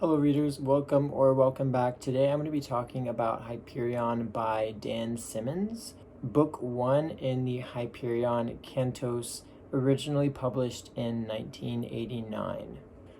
Hello readers, welcome back. Today I'm going to be talking about Hyperion by Dan Simmons, book 1 in the Hyperion Cantos, originally published in 1989.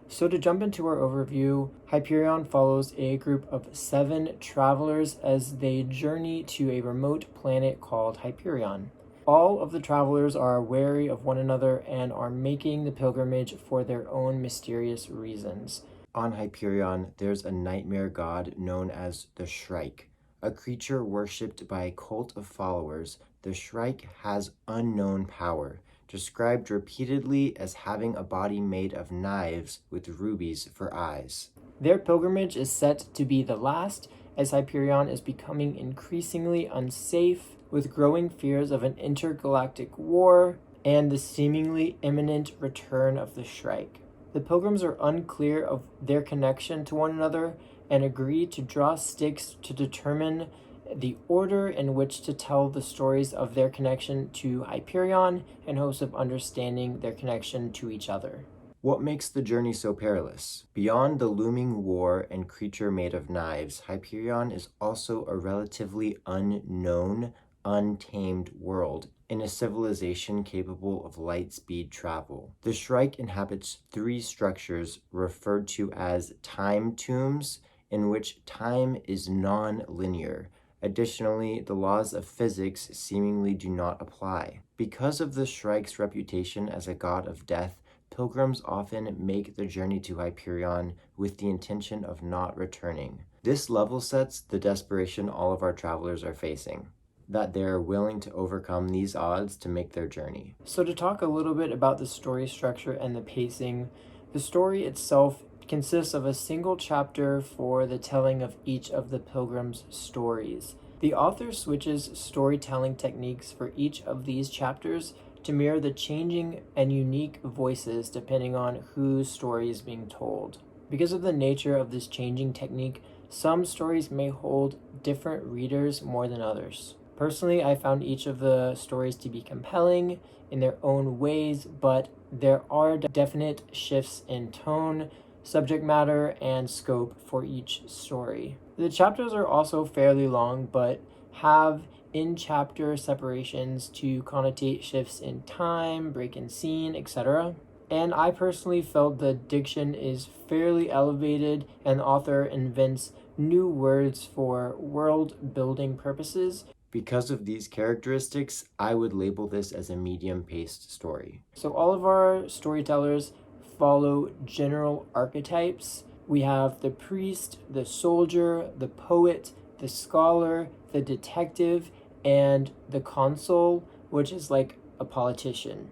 So to jump into our overview, Hyperion follows a group of 7 travelers as they journey to a remote planet called Hyperion. All of the travelers are wary of one another and are making the pilgrimage for their own mysterious reasons. On Hyperion, there's a nightmare god known as the Shrike. A creature worshipped by a cult of followers, the Shrike has unknown power, described repeatedly as having a body made of knives with rubies for eyes. Their pilgrimage is set to be the last, as Hyperion is becoming increasingly unsafe, with growing fears of an intergalactic war and the seemingly imminent return of the Shrike. The pilgrims are unclear of their connection to one another and agree to draw sticks to determine the order in which to tell the stories of their connection to Hyperion in hopes of understanding their connection to each other. What makes the journey so perilous? Beyond the looming war and creature made of knives, Hyperion is also a relatively unknown, untamed world in a civilization capable of light-speed travel. The Shrike inhabits 3 structures referred to as time tombs, in which time is non-linear. Additionally, the laws of physics seemingly do not apply. Because of the Shrike's reputation as a god of death, pilgrims often make the journey to Hyperion with the intention of not returning. This level sets the desperation all of our travelers are facing, that they're willing to overcome these odds to make their journey. So to talk a little bit about the story structure and the pacing, the story itself consists of a single chapter for the telling of each of the pilgrims' stories. The author switches storytelling techniques for each of these chapters to mirror the changing and unique voices depending on whose story is being told. Because of the nature of this changing technique, some stories may hold different readers more than others. Personally, I found each of the stories to be compelling in their own ways, but there are definite shifts in tone, subject matter, and scope for each story. The chapters are also fairly long, but have in-chapter separations to connotate shifts in time, break in scene, etc. And I personally felt the diction is fairly elevated and the author invents new words for world-building purposes. Because of these characteristics, I would label this as a medium-paced story. So all of our storytellers follow general archetypes. We have the priest, the soldier, the poet, the scholar, the detective, and the consul, which is like a politician.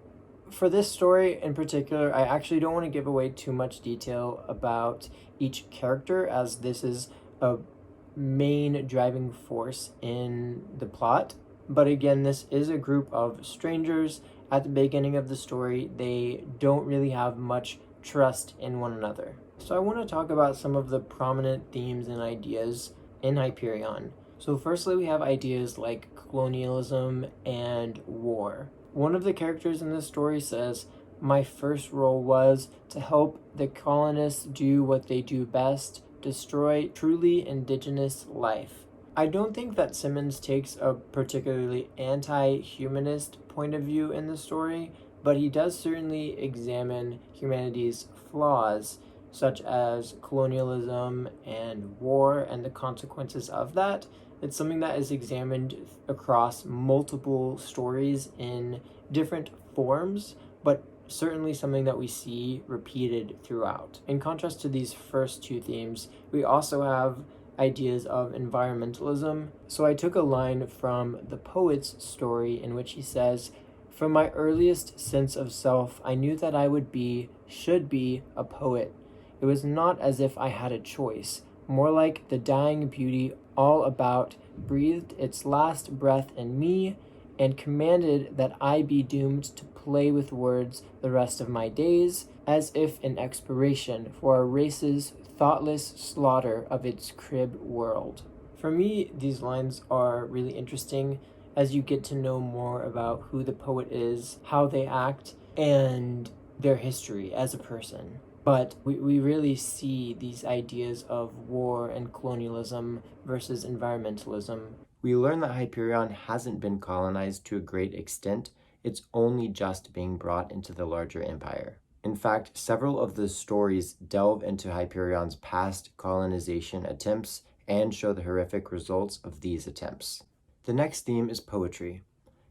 For this story in particular, I actually don't want to give away too much detail about each character, as this is a main driving force in the plot. But again, this is a group of strangers. At the beginning of the story, they don't really have much trust in one another. So I want to talk about some of the prominent themes and ideas in Hyperion. So firstly, we have ideas like colonialism and war. One of the characters in this story says, "My first role was to help the colonists do what they do best, destroy truly indigenous life." I don't think that Simmons takes a particularly anti-humanist point of view in the story, but he does certainly examine humanity's flaws, such as colonialism and war and the consequences of that. It's something that is examined across multiple stories in different forms, but certainly something that we see repeated throughout. In contrast to these first 2 themes, we also have ideas of environmentalism. So I took a line from the poet's story in which he says, "From my earliest sense of self, I knew that I should be a poet. It was not as if I had a choice, more like the dying beauty all about breathed its last breath in me and commanded that I be doomed to play with words the rest of my days, as if in expiration for a race's thoughtless slaughter of its crib world." For me, these lines are really interesting as you get to know more about who the poet is, how they act, and their history as a person. But we really see these ideas of war and colonialism versus environmentalism. We learn that Hyperion hasn't been colonized to a great extent, it's only just being brought into the larger empire. In fact, several of the stories delve into Hyperion's past colonization attempts and show the horrific results of these attempts. The next theme is poetry.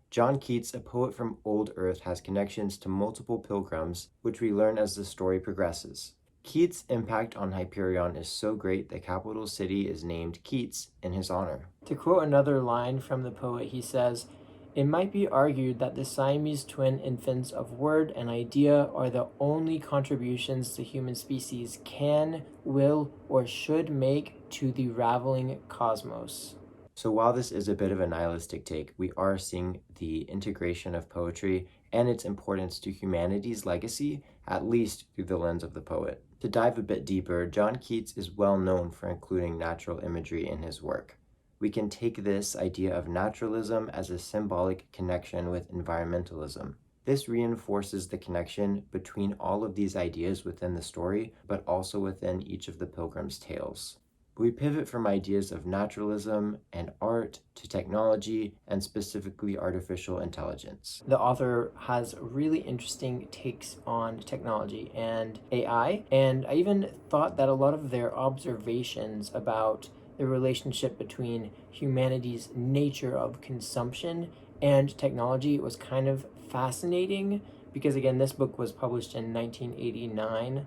John Keats, a poet from Old Earth, has connections to multiple pilgrims, which we learn as the story progresses. Keats' impact on Hyperion is so great the capital city is named Keats in his honor. To quote another line from the poet, he says, "It might be argued that the Siamese twin infants of word and idea are the only contributions the human species can, will, or should make to the raveling cosmos." So while this is a bit of a nihilistic take, we are seeing the integration of poetry and its importance to humanity's legacy, at least through the lens of the poet. To dive a bit deeper, John Keats is well known for including natural imagery in his work. We can take this idea of naturalism as a symbolic connection with environmentalism. This reinforces the connection between all of these ideas within the story, but also within each of the pilgrims' tales. We pivot from ideas of naturalism and art to technology and specifically artificial intelligence. The author has really interesting takes on technology and AI, and I even thought that a lot of their observations about the relationship between humanity's nature of consumption and technology was kind of fascinating because, again, this book was published in 1989.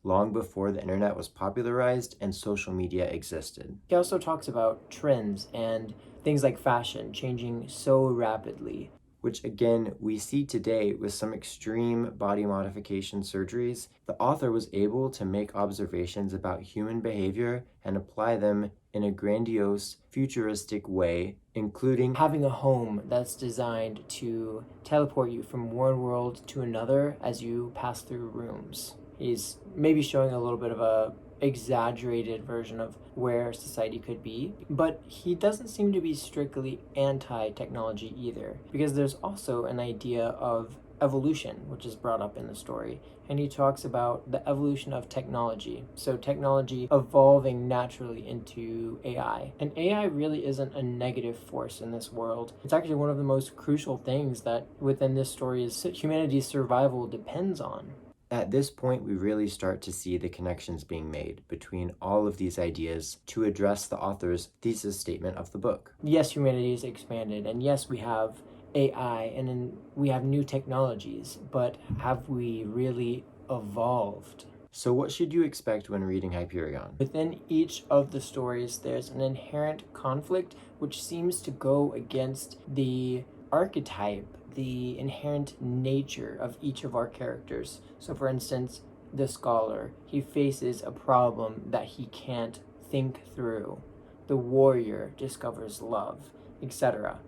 Long before the internet was popularized and social media existed. He also talks about trends and things like fashion changing so rapidly, which again we see today with some extreme body modification surgeries. The author was able to make observations about human behavior and apply them in a grandiose, futuristic way, including having a home that's designed to teleport you from one world to another as you pass through rooms. He's maybe showing a little bit of a exaggerated version of where society could be, but he doesn't seem to be strictly anti-technology either, because there's also an idea of evolution, which is brought up in the story, and he talks about the evolution of technology. So technology evolving naturally into AI. And AI really isn't a negative force in this world. It's actually one of the most crucial things that within this story is humanity's survival depends on. At this point, we really start to see the connections being made between all of these ideas to address the author's thesis statement of the book. Yes, humanity is expanded, and yes, we have AI, and then we have new technologies, but have we really evolved? So what should you expect when reading Hyperion? Within each of the stories, there's an inherent conflict which seems to go against the archetype, the inherent nature of each of our characters. So for instance, the scholar, he faces a problem that he can't think through. The warrior discovers love, etc.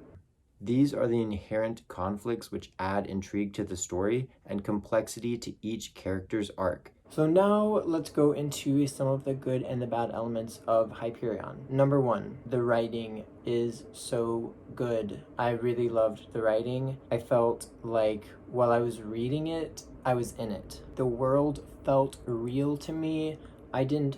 These are the inherent conflicts which add intrigue to the story and complexity to each character's arc. So now let's go into some of the good and the bad elements of Hyperion. Number one, the writing is so good. I really loved the writing. I felt like while I was reading it, I was in it. The world felt real to me. I didn't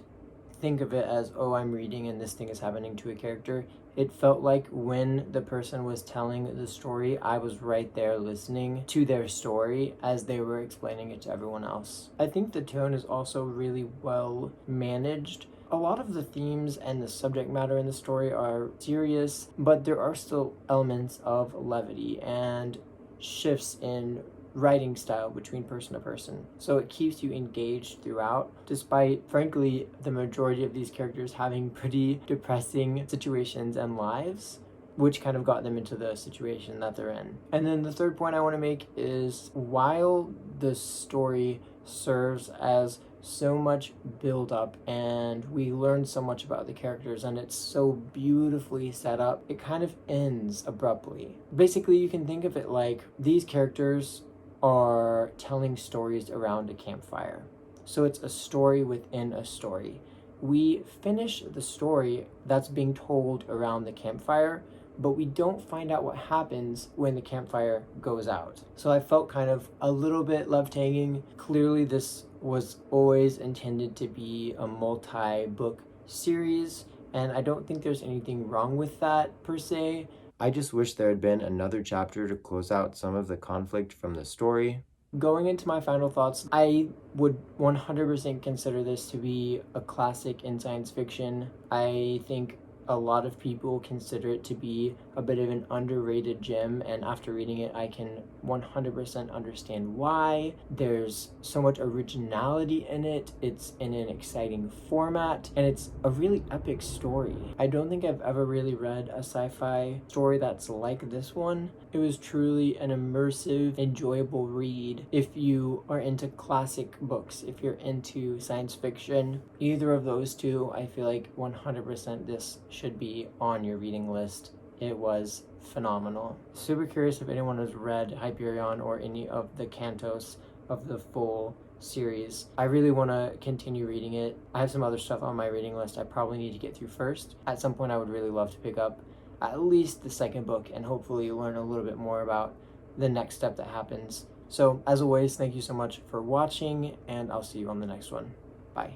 think of it as, oh, I'm reading and this thing is happening to a character. It felt like when the person was telling the story, I was right there listening to their story as they were explaining it to everyone else. I think the tone is also really well managed. A lot of the themes and the subject matter in the story are serious, but there are still elements of levity and shifts in writing style between person to person. So it keeps you engaged throughout, despite, frankly, the majority of these characters having pretty depressing situations and lives, which kind of got them into the situation that they're in. And then the third point I want to make is while the story serves as so much build up and we learn so much about the characters and it's so beautifully set up, it kind of ends abruptly. Basically, you can think of it like these characters are telling stories around a campfire. So it's a story within a story. We finish the story that's being told around the campfire, but we don't find out what happens when the campfire goes out. So I felt kind of a little bit left hanging. Clearly this was always intended to be a multi-book series, and I don't think there's anything wrong with that per se. I just wish there had been another chapter to close out some of the conflict from the story. Going into my final thoughts, I would 100% consider this to be a classic in science fiction. I think a lot of people consider it to be a bit of an underrated gem, and after reading it, I can 100% understand why. There's so much originality in it, it's in an exciting format, and it's a really epic story. I don't think I've ever really read a sci-fi story that's like this one. It was truly an immersive, enjoyable read. If you are into classic books, if you're into science fiction, either of those two, I feel like 100% this should be on your reading list. It was phenomenal. Super curious if anyone has read Hyperion or any of the cantos of the full series. I really want to continue reading it. I have some other stuff on my reading list I probably need to get through first. At some point I would really love to pick up at least the second book and hopefully learn a little bit more about the next step that happens. So as always, thank you so much for watching, and I'll see you on the next one. Bye.